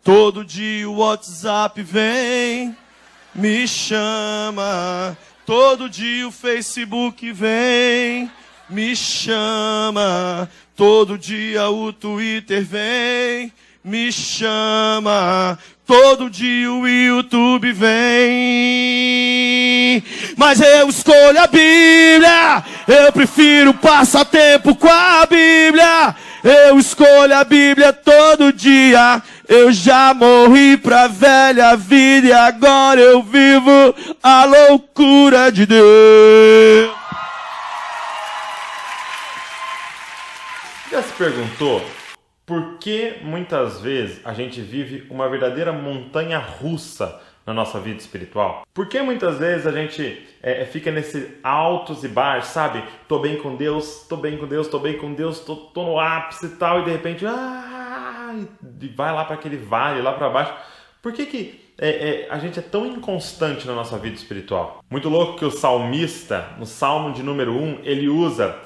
Todo dia o WhatsApp vem, me chama. Todo dia o Facebook vem, me chama. Todo dia o Twitter vem, me chama. Todo dia o YouTube vem. Mas eu escolho a Bíblia. Eu prefiro passar tempo com a Bíblia. Eu escolho a Bíblia todo dia. Eu já morri pra velha vida e agora eu vivo a loucura de Deus. Já se perguntou por que muitas vezes a gente vive uma verdadeira montanha russa na nossa vida espiritual? Por que muitas vezes a gente fica nesse altos e baixos, sabe? Tô bem com Deus, tô bem com Deus, tô bem com Deus, tô no ápice e tal, e de repente vai lá para aquele vale, lá para baixo. Por que a gente é tão inconstante na nossa vida espiritual? Muito louco que o salmista, no Salmo de número 1, ele usa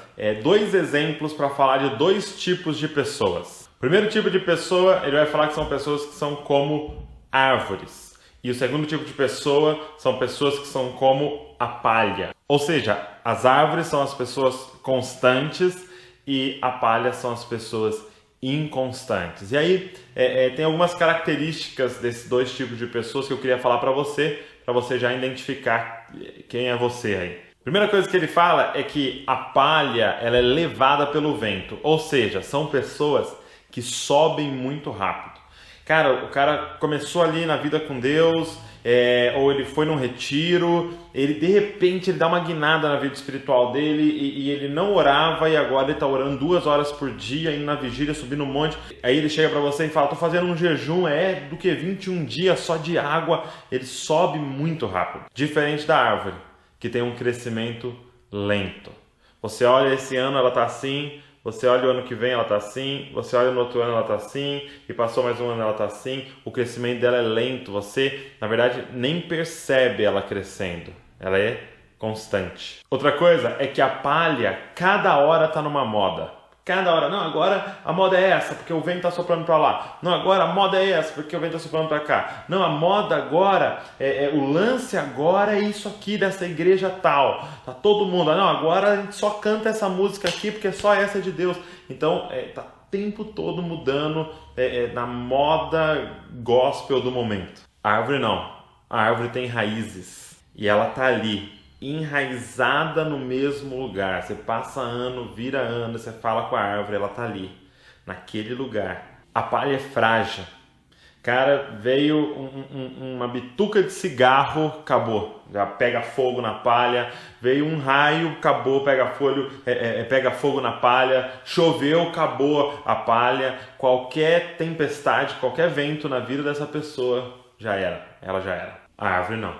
dois exemplos para falar de dois tipos de pessoas. O primeiro tipo de pessoa, ele vai falar que são pessoas que são como árvores. E o segundo tipo de pessoa são pessoas que são como a palha. Ou seja, as árvores são as pessoas constantes e a palha são as pessoas inconstantes. E aí tem algumas características desses dois tipos de pessoas que eu queria falar para você já identificar quem é você aí. Primeira coisa que ele fala é que a palha ela é levada pelo vento. Ou seja, são pessoas que sobem muito rápido. Cara, o cara começou ali na vida com Deus, ou ele foi num retiro, ele de repente ele dá uma guinada na vida espiritual dele e ele não orava e agora ele está orando 2 horas por dia, indo na vigília, subindo um monte. Aí ele chega para você e fala, tô fazendo um jejum, do que 21 dias só de água. Ele sobe muito rápido, diferente da árvore, que tem um crescimento lento. Você olha esse ano, ela está assim. Você olha o ano que vem, ela está assim. Você olha no outro ano, ela está assim. E passou mais um ano, ela está assim. O crescimento dela é lento. Você, na verdade, nem percebe ela crescendo. Ela é constante. Outra coisa é que a palha, cada hora está numa moda. Cada hora, não, agora a moda é essa, porque o vento está soprando para lá. Não, agora a moda é essa, porque o vento está soprando para cá. Não, a moda agora, o lance agora é isso aqui, dessa igreja tal. Tá todo mundo, não, agora a gente só canta essa música aqui, porque só essa é de Deus. Então, tá o tempo todo mudando na moda gospel do momento. A árvore não. A árvore tem raízes e ela tá ali, enraizada no mesmo lugar. Você passa ano, vira ano, você fala com a árvore, ela tá ali, naquele lugar. A palha é frágil. Cara, veio uma bituca de cigarro, acabou. Já pega fogo na palha. Veio um raio, acabou, pega fogo na palha. Choveu, acabou a palha. Qualquer tempestade, qualquer vento na vida dessa pessoa, já era. Ela já era. A árvore não.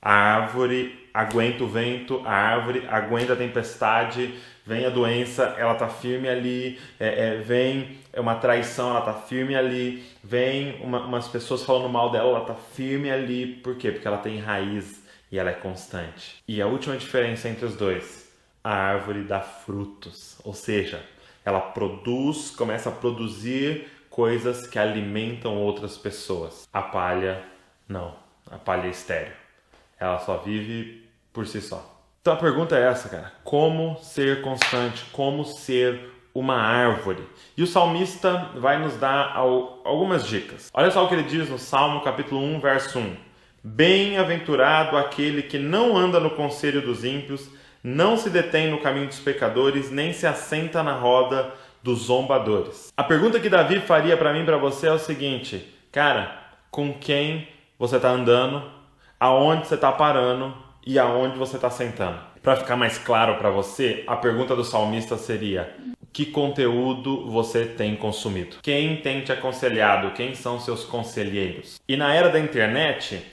A árvore aguenta o vento, a árvore aguenta a tempestade, vem a doença, ela está firme ali, vem uma traição, ela está firme ali, vem umas pessoas falando mal dela, ela está firme ali. Por quê? Porque ela tem raiz e ela é constante. E a última diferença entre os dois, a árvore dá frutos, ou seja, ela começa a produzir coisas que alimentam outras pessoas. A palha, não, a palha é estéril. Ela só vive por si só. Então a pergunta é essa, cara. Como ser constante? Como ser uma árvore? E o salmista vai nos dar algumas dicas. Olha só o que ele diz no Salmo capítulo 1, verso 1. Bem-aventurado aquele que não anda no conselho dos ímpios, não se detém no caminho dos pecadores, nem se assenta na roda dos zombadores. A pergunta que Davi faria para mim e para você é o seguinte. Cara, com quem você está andando? Aonde você está parando e aonde você está sentando. Para ficar mais claro para você, a pergunta do salmista seria: que conteúdo você tem consumido? Quem tem te aconselhado? Quem são seus conselheiros? E na era da internet,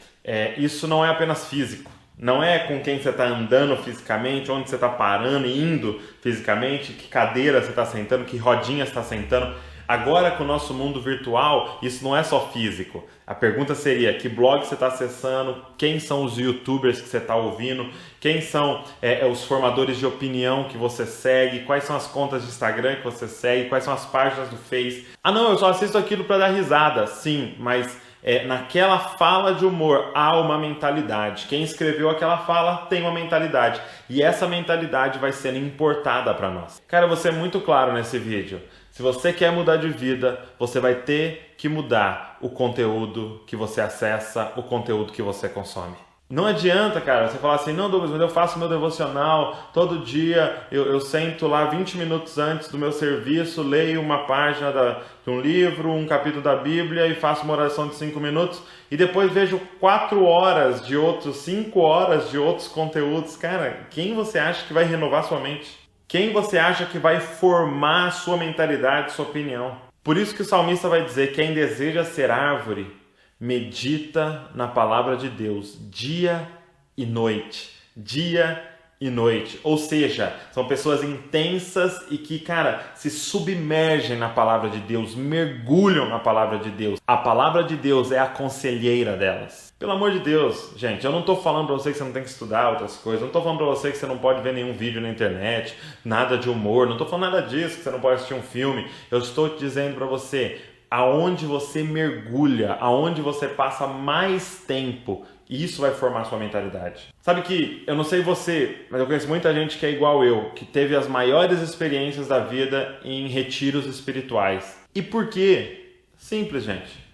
isso não é apenas físico. Não é com quem você está andando fisicamente, onde você está parando e indo fisicamente, que cadeira você está sentando, que rodinha você está sentando. Agora, com o nosso mundo virtual, isso não é só físico. A pergunta seria, que blog você está acessando, quem são os youtubers que você está ouvindo, quem são os formadores de opinião que você segue, quais são as contas de Instagram que você segue, quais são as páginas do Face. Ah não, eu só assisto aquilo para dar risada. Sim, mas naquela fala de humor há uma mentalidade. Quem escreveu aquela fala tem uma mentalidade. E essa mentalidade vai sendo importada para nós. Cara, eu vou ser muito claro nesse vídeo. Se você quer mudar de vida, você vai ter que mudar o conteúdo que você acessa, o conteúdo que você consome. Não adianta, cara, você falar assim, não, Douglas, mas eu faço meu devocional, todo dia eu sento lá 20 minutos antes do meu serviço, leio uma página de um livro, um capítulo da Bíblia e faço uma oração de 5 minutos e depois vejo 4 horas de outros, 5 horas de outros conteúdos. Cara, quem você acha que vai renovar sua mente? Quem você acha que vai formar a sua mentalidade, sua opinião? Por isso que o salmista vai dizer, quem deseja ser árvore, medita na palavra de Deus dia e noite. Dia e noite. Ou seja, são pessoas intensas e que, cara, se submergem na palavra de Deus, mergulham na palavra de Deus. A palavra de Deus é a conselheira delas. Pelo amor de Deus, gente, eu não estou falando para você que você não tem que estudar outras coisas, não estou falando para você que você não pode ver nenhum vídeo na internet, nada de humor, não estou falando nada disso, que você não pode assistir um filme. Eu estou te dizendo para você, aonde você mergulha, aonde você passa mais tempo, isso vai formar sua mentalidade. Sabe que, eu não sei você, mas eu conheço muita gente que é igual eu, que teve as maiores experiências da vida em retiros espirituais. E por quê? Simples, gente.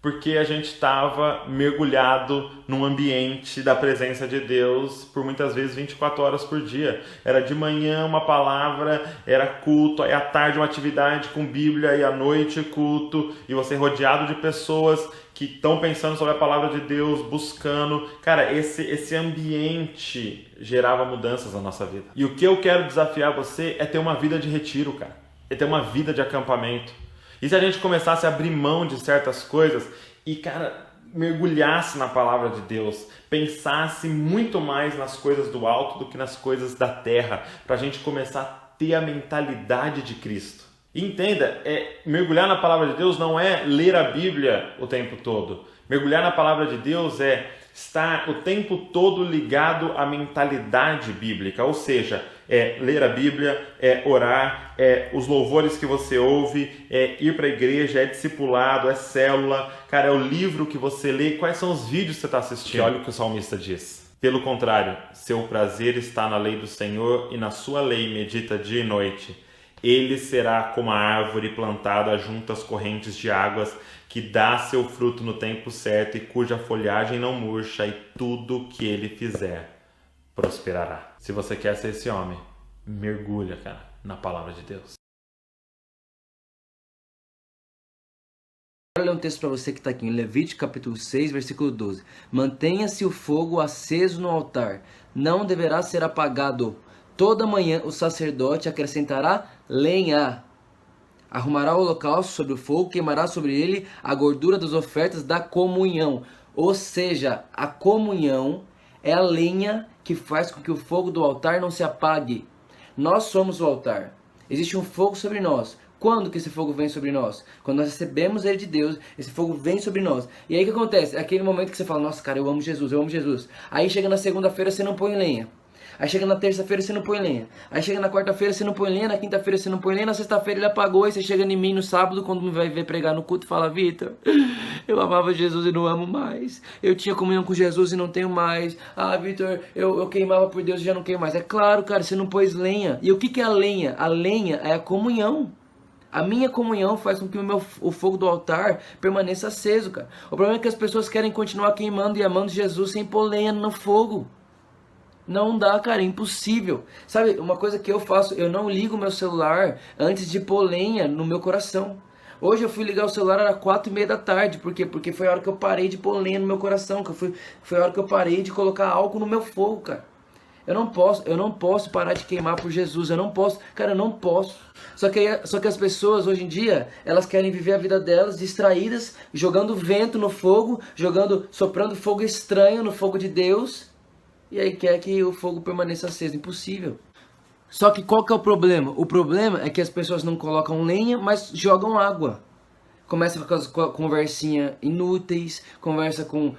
Porque a gente estava mergulhado num ambiente da presença de Deus por muitas vezes 24 horas por dia. Era de manhã uma palavra, era culto, aí à tarde uma atividade com Bíblia e à noite culto, e você rodeado de pessoas que estão pensando sobre a palavra de Deus, buscando. Cara, esse ambiente gerava mudanças na nossa vida. E o que eu quero desafiar você é ter uma vida de retiro, cara. É ter uma vida de acampamento. E se a gente começasse a abrir mão de certas coisas e, cara, mergulhasse na palavra de Deus, pensasse muito mais nas coisas do alto do que nas coisas da terra, para a gente começar a ter a mentalidade de Cristo. E entenda, mergulhar na palavra de Deus não é ler a Bíblia o tempo todo. Mergulhar na palavra de Deus é estar o tempo todo ligado à mentalidade bíblica, ou seja, ler a Bíblia, orar, os louvores que você ouve, ir para a igreja, discipulado, célula, cara, é o livro que você lê, quais são os vídeos que você está assistindo. E olha o que o salmista diz. Pelo contrário, seu prazer está na lei do Senhor e na sua lei medita dia e noite. Ele será como a árvore plantada junto às correntes de águas, que dá seu fruto no tempo certo e cuja folhagem não murcha, e tudo que ele fizer prosperará. Se você quer ser esse homem, mergulha, cara, na palavra de Deus. Quero ler um texto para você que está aqui em Levítico capítulo 6, versículo 12. Mantenha-se o fogo aceso no altar, não deverá ser apagado. Toda manhã o sacerdote acrescentará lenha. Arrumará o holocausto sobre o fogo, queimará sobre ele a gordura das ofertas da comunhão. Ou seja, a comunhão é a lenha que faz com que o fogo do altar não se apague. Nós somos o altar. Existe um fogo sobre nós. Quando que esse fogo vem sobre nós? Quando nós recebemos ele de Deus, esse fogo vem sobre nós. E aí o que acontece? É aquele momento que você fala, nossa cara, eu amo Jesus, eu amo Jesus. Aí chega na segunda-feira, você não põe lenha. Aí chega na terça-feira, você não põe lenha. Aí chega na quarta-feira, você não põe lenha. Na quinta-feira, você não põe lenha. Na sexta-feira, ele apagou. Aí você chega em mim no sábado, quando me vai ver pregar no culto, e fala, Vitor, eu amava Jesus e não amo mais. Eu tinha comunhão com Jesus e não tenho mais. Ah, Vitor, eu queimava por Deus e já não queimo mais. É claro, cara, você não pôs lenha. E o que é a lenha? A lenha é a comunhão. A minha comunhão faz com que o fogo do altar permaneça aceso, cara. O problema é que as pessoas querem continuar queimando e amando Jesus sem pôr lenha no fogo. Não dá, cara, é impossível. Sabe, uma coisa que eu faço, eu não ligo meu celular antes de pôr lenha no meu coração. Hoje eu fui ligar o celular, era 4:30 da tarde. Por quê? Porque foi a hora que eu parei de pôr lenha no meu coração. Foi a hora que eu parei de colocar álcool no meu fogo, cara. Eu não posso parar de queimar por Jesus. Eu não posso, cara, eu não posso. Só que as pessoas hoje em dia, elas querem viver a vida delas distraídas, jogando vento no fogo, soprando fogo estranho no fogo de Deus. E aí quer que o fogo permaneça aceso. Impossível. Só que qual que é o problema? O problema é que as pessoas não colocam lenha, mas jogam água. Começa com as conversinhas inúteis, começa com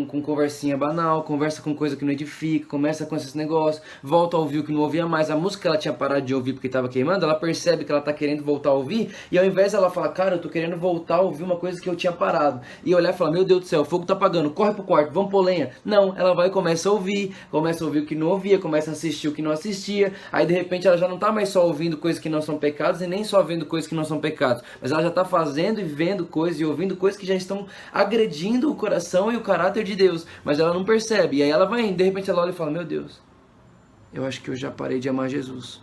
conversinha banal, conversa com coisa que não edifica, começa com esses negócios, volta a ouvir o que não ouvia mais. A música que ela tinha parado de ouvir porque estava queimando, ela percebe que ela está querendo voltar a ouvir, e ao invés dela falar, cara, eu tô querendo voltar a ouvir uma coisa que eu tinha parado, e olhar e falar, meu Deus do céu, o fogo tá apagando, corre pro quarto, vamos pôr lenha. Não, ela vai e começa a ouvir o que não ouvia, começa a assistir o que não assistia, aí de repente ela já não tá mais só ouvindo coisas que não são pecados, e nem só vendo coisas que não são pecados, mas ela já tá fazendo e vendo coisas e ouvindo coisas que já estão agredindo o coração e o caráter de Deus, mas ela não percebe, e aí ela vai indo, de repente ela olha e fala, meu Deus, eu acho que eu já parei de amar Jesus.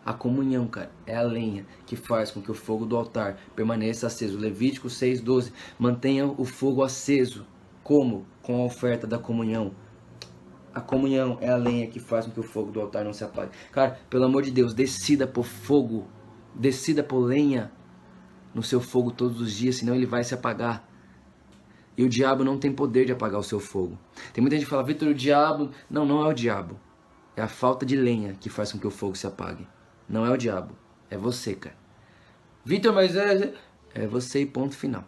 A comunhão, cara, é a lenha que faz com que o fogo do altar permaneça aceso. Levítico 6:12, mantenha o fogo aceso. Como? Com a oferta da comunhão. A comunhão é a lenha que faz com que o fogo do altar não se apague. Cara, pelo amor de Deus, decida por fogo, decida por lenha no seu fogo todos os dias, senão ele vai se apagar. E o diabo não tem poder de apagar o seu fogo. Tem muita gente que fala, Vitor, o diabo... Não, não é o diabo. É a falta de lenha que faz com que o fogo se apague. Não é o diabo, é você, cara. Vitor, mas é você e ponto final.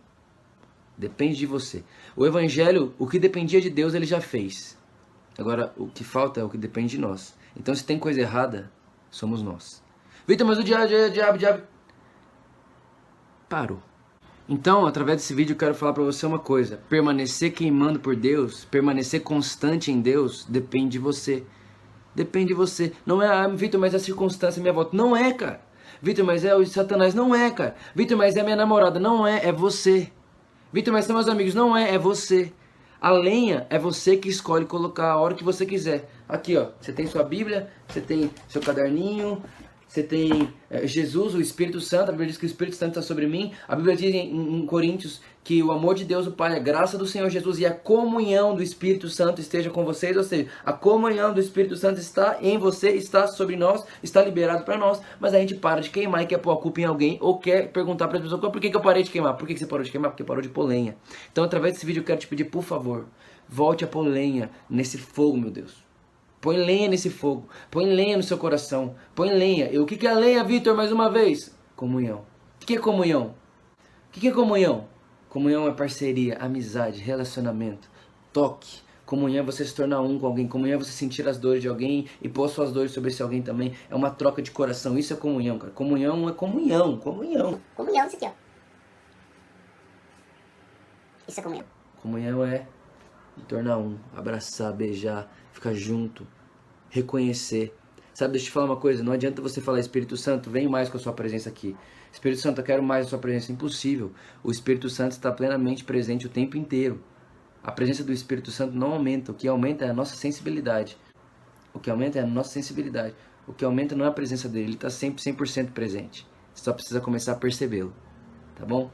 Depende de você. O evangelho, o que dependia de Deus, ele já fez. Agora, o que falta é o que depende de nós. Então, se tem coisa errada, somos nós. Vitor, mas o diabo... Parou. Então, através desse vídeo, eu quero falar pra você uma coisa. Permanecer queimando por Deus, permanecer constante em Deus, depende de você. Depende de você. Não é, Vitor, mas a circunstância é minha volta. Não é, cara. Vitor, mas é o Satanás. Não é, cara. Vitor, mas é minha namorada. Não é, é você. Vitor, mas são meus amigos. Não é, é você. A lenha é você que escolhe colocar a hora que você quiser. Aqui, ó. Você tem sua Bíblia, você tem seu caderninho, você tem Jesus, o Espírito Santo. A Bíblia diz que o Espírito Santo está sobre mim. A Bíblia diz em Coríntios que o amor de Deus, o Pai, a graça do Senhor Jesus e a comunhão do Espírito Santo esteja com vocês. Ou seja, a comunhão do Espírito Santo está em você, está sobre nós, está liberado para nós. Mas a gente para de queimar e quer pôr a culpa em alguém ou quer perguntar para as pessoas, por que eu parei de queimar? Por que você parou de queimar? Porque parou de pôr lenha. Então, através desse vídeo, eu quero te pedir, por favor, volte a pôr lenha nesse fogo, meu Deus. Põe lenha nesse fogo. Põe lenha no seu coração. Põe lenha. E o que é lenha, Vitor, mais uma vez? Comunhão. O que é comunhão? O que é comunhão? Comunhão é parceria, amizade, relacionamento, toque. Comunhão é você se tornar um com alguém. Comunhão é você sentir as dores de alguém e pôr suas dores sobre esse alguém também. É uma troca de coração. Isso é comunhão, cara. Comunhão é comunhão. Comunhão. Comunhão, isso aqui, ó. Isso é comunhão. Comunhão é tornar um, abraçar, beijar, ficar junto, reconhecer. Sabe, deixa eu te falar uma coisa, não adianta você falar, Espírito Santo, vem mais com a sua presença aqui. Espírito Santo, eu quero mais a sua presença. Impossível. O Espírito Santo está plenamente presente o tempo inteiro. A presença do Espírito Santo não aumenta, o que aumenta é a nossa sensibilidade. O que aumenta é a nossa sensibilidade. O que aumenta não é a presença dele, ele está sempre 100% presente. Você só precisa começar a percebê-lo, tá bom?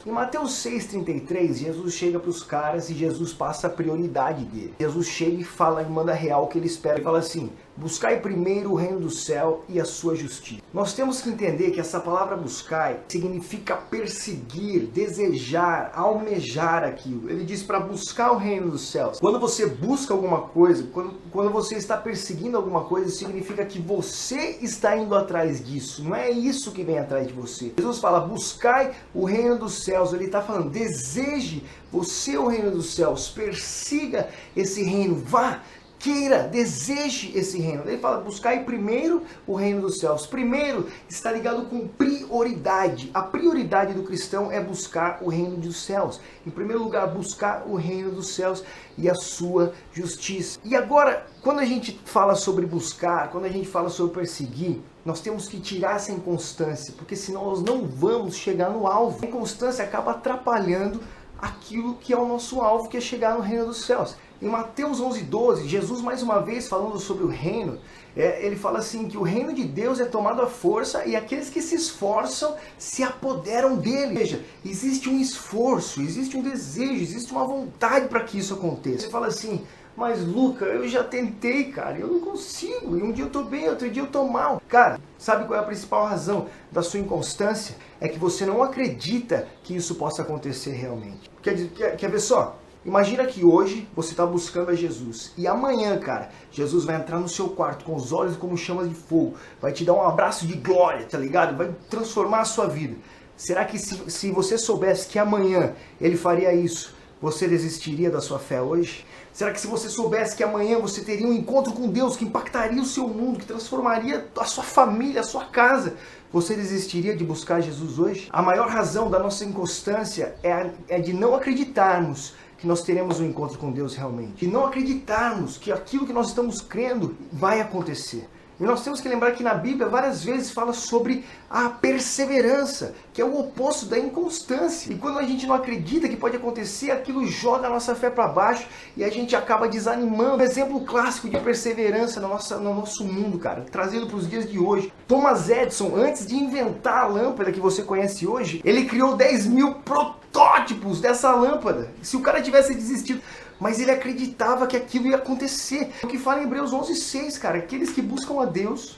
Em Mateus 6,33, Jesus chega para os caras e Jesus passa a prioridade dele. Jesus chega e fala e manda real o que ele espera. Ele fala assim, buscai primeiro o reino do céu e a sua justiça. Nós temos que entender que essa palavra buscai significa perseguir, desejar, almejar aquilo. Ele diz para buscar o reino dos céus. Quando você busca alguma coisa, quando você está perseguindo alguma coisa, significa que você está indo atrás disso. Não é isso que vem atrás de você. Jesus fala, buscai o reino dos céus. Ele está falando, deseje você o reino dos céus, persiga esse reino, vá, queira, deseje esse reino. Ele fala, buscai primeiro o reino dos céus. Primeiro está ligado com prioridade. A prioridade do cristão é buscar o reino dos céus. Em primeiro lugar, buscar o reino dos céus e a sua justiça. E agora, quando a gente fala sobre buscar, quando a gente fala sobre perseguir, nós temos que tirar essa inconstância, porque senão nós não vamos chegar no alvo. A inconstância acaba atrapalhando aquilo que é o nosso alvo, que é chegar no reino dos céus. Em Mateus 11:12, Jesus mais uma vez falando sobre o reino, ele fala assim que o reino de Deus é tomado à força e aqueles que se esforçam se apoderam dele. Veja, existe um esforço, existe um desejo, existe uma vontade para que isso aconteça. Você fala assim, mas Luca, eu já tentei, cara, eu não consigo. E um dia eu tô bem, outro dia eu tô mal. Cara, sabe qual é a principal razão da sua inconstância? É que você não acredita que isso possa acontecer realmente. Quer ver só? Imagina que hoje você está buscando a Jesus e amanhã, cara, Jesus vai entrar no seu quarto com os olhos como chamas de fogo, vai te dar um abraço de glória, tá ligado? Vai transformar a sua vida. Será que se você soubesse que amanhã ele faria isso, você desistiria da sua fé hoje? Será que se você soubesse que amanhã você teria um encontro com Deus que impactaria o seu mundo, que transformaria a sua família, a sua casa, você desistiria de buscar Jesus hoje? A maior razão da nossa inconstância é de não acreditarmos que nós teremos um encontro com Deus realmente. De não acreditarmos que aquilo que nós estamos crendo vai acontecer. E nós temos que lembrar que na Bíblia várias vezes fala sobre a perseverança, que é o oposto da inconstância. E quando a gente não acredita que pode acontecer, aquilo joga a nossa fé para baixo e a gente acaba desanimando. Um exemplo clássico de perseverança no nosso mundo, cara, trazendo para os dias de hoje. Thomas Edison, antes de inventar a lâmpada que você conhece hoje, ele criou 10.000 protótipos dessa lâmpada. Se o cara tivesse desistido... Mas ele acreditava que aquilo ia acontecer. O que fala em Hebreus 11:6, cara, aqueles que buscam a Deus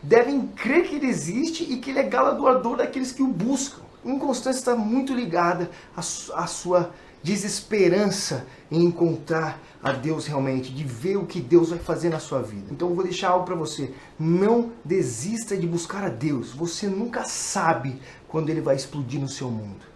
devem crer que Ele existe e que Ele é galardoador daqueles que o buscam. A inconstância está muito ligada à sua desesperança em encontrar a Deus realmente, de ver o que Deus vai fazer na sua vida. Então eu vou deixar algo para você. Não desista de buscar a Deus. Você nunca sabe quando Ele vai explodir no seu mundo.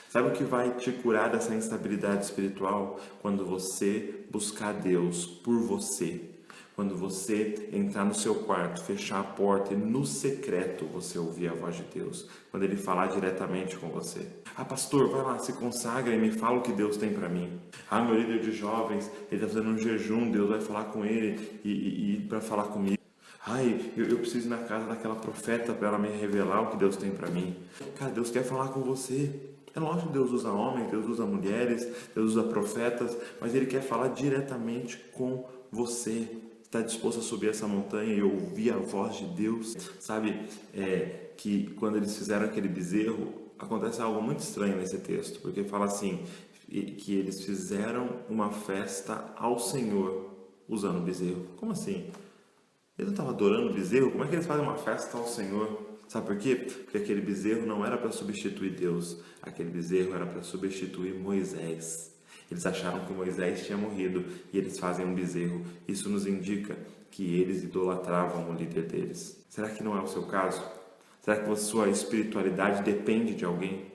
Sabe o que vai te curar dessa instabilidade espiritual? Quando você buscar Deus por você. Quando você entrar no seu quarto, fechar a porta e no secreto você ouvir a voz de Deus. Quando Ele falar diretamente com você. Ah, pastor, vai lá, se consagra e me fala o que Deus tem para mim. Ah, meu líder de jovens, ele está fazendo um jejum, Deus vai falar com ele e para falar comigo. Ai, eu preciso ir na casa daquela profeta para ela me revelar o que Deus tem para mim. Cara, Deus quer falar com você. É lógico que Deus usa homens, Deus usa mulheres, Deus usa profetas, mas Ele quer falar diretamente com você. Está disposto a subir essa montanha e ouvir a voz de Deus? Sabe que quando eles fizeram aquele bezerro, acontece algo muito estranho nesse texto, porque fala assim, que eles fizeram uma festa ao Senhor usando o bezerro. Como assim? Eles não estavam adorando o bezerro? Como é que eles fazem uma festa ao Senhor? Sabe por quê? Porque aquele bezerro não era para substituir Deus. Aquele bezerro era para substituir Moisés. Eles acharam que Moisés tinha morrido e eles fazem um bezerro. Isso nos indica que eles idolatravam o líder deles. Será que não é o seu caso? Será que a sua espiritualidade depende de alguém?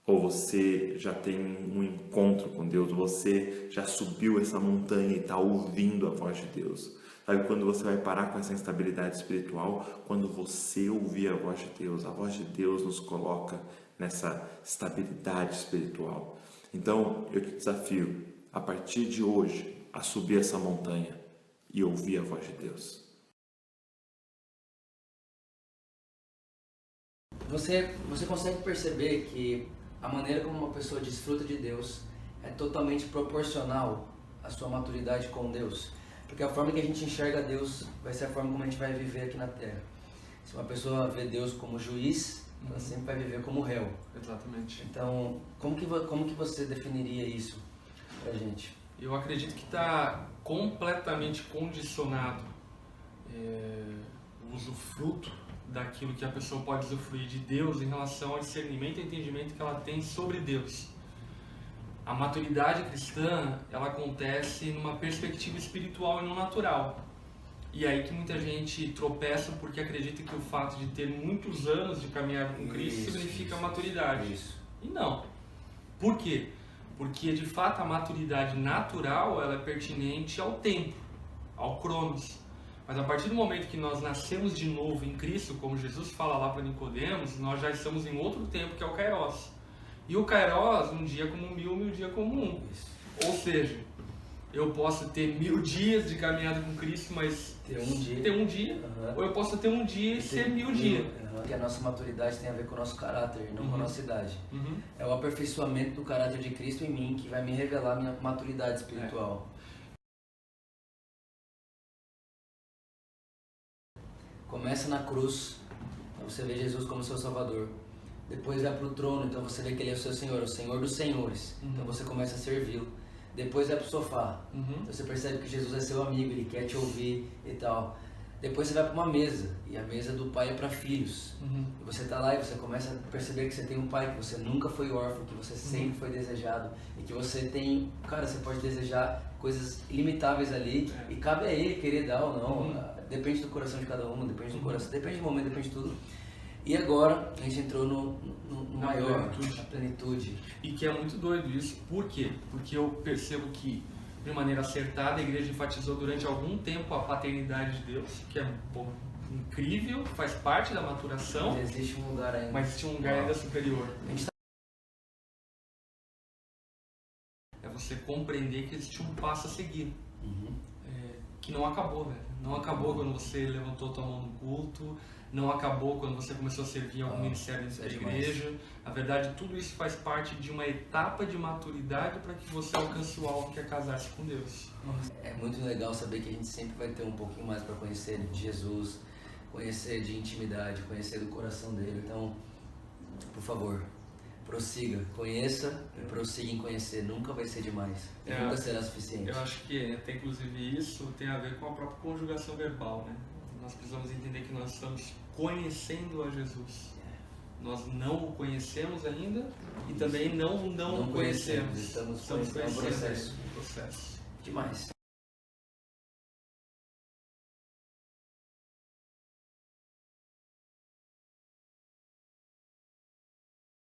Ou você já tem um encontro com Deus? Você já subiu essa montanha e está ouvindo a voz de Deus? Sabe quando você vai parar com essa instabilidade espiritual? Quando você ouvir a voz de Deus nos coloca nessa estabilidade espiritual. Então, eu te desafio, a partir de hoje, a subir essa montanha e ouvir a voz de Deus. Você consegue perceber que a maneira como uma pessoa desfruta de Deus é totalmente proporcional à sua maturidade com Deus? Porque a forma que a gente enxerga Deus vai ser a forma como a gente vai viver aqui na Terra. Se uma pessoa vê Deus como juiz, ela sempre vai viver como réu. Exatamente. Então, como que você definiria isso pra gente? Eu acredito que está completamente condicionado o usufruto daquilo que a pessoa pode usufruir de Deus em relação ao discernimento e entendimento que ela tem sobre Deus. A maturidade cristã, ela acontece numa perspectiva espiritual e não natural. E aí que muita gente tropeça porque acredita que o fato de ter muitos anos de caminhada com Cristo significa maturidade. Isso. E não. Por quê? Porque de fato a maturidade natural ela é pertinente ao tempo, ao cronos. Mas a partir do momento que nós nascemos de novo em Cristo, como Jesus fala lá para Nicodemos, nós já estamos em outro tempo que é o Kairos. E o Kairos, um dia como 1000, 1000 dia como 1. Ou seja, eu posso ter 1000 dias de caminhada com Cristo, mas ter um dia. Ou eu posso ter um dia e ser 1000 dias. Porque a nossa maturidade tem a ver com o nosso caráter, não com a nossa idade. É o aperfeiçoamento do caráter de Cristo em mim que vai me revelar a minha maturidade espiritual. Começa na cruz, então você vê Jesus como seu Salvador. Depois vai para o trono, então você vê que Ele é o seu Senhor, o Senhor dos Senhores. Então você começa a servi-lo. Depois vai para o sofá, então você percebe que Jesus é seu amigo, Ele quer te ouvir e tal. Depois você vai para uma mesa, e a mesa do pai é para filhos. E você tá lá e você começa a perceber que você tem um pai, que você nunca foi órfão, que você sempre foi desejado, e que você tem, cara, você pode desejar coisas ilimitáveis ali, e cabe a ele querer dar ou não, depende do coração de cada um, depende do coração, depende do momento, depende de tudo. E agora a gente entrou no maior, na plenitude. E que é muito doido isso, por quê? Porque eu percebo que, de maneira acertada, a igreja enfatizou durante algum tempo a paternidade de Deus, que é incrível, faz parte da maturação. Mas existe um lugar ainda. Mas existe um lugar ainda superior. É você compreender que existe um passo a seguir. Que não acabou, velho. Não acabou quando você levantou tua mão no culto, não acabou quando você começou a servir em algum ministério da igreja. Na verdade, tudo isso faz parte de uma etapa de maturidade para que você alcance o alvo que é casar-se com Deus. É muito legal saber que a gente sempre vai ter um pouquinho mais para conhecer de Jesus, conhecer de intimidade, conhecer do coração dele. Então, por favor, prossiga, conheça e prossiga em conhecer. Nunca vai ser demais, nunca será suficiente. Eu acho que até inclusive isso tem a ver com a própria conjugação verbal, né? Nós precisamos entender que nós estamos conhecendo a Jesus. Nós não o conhecemos ainda e também não o conhecemos. Estamos conhecendo um processo. Processo. Demais.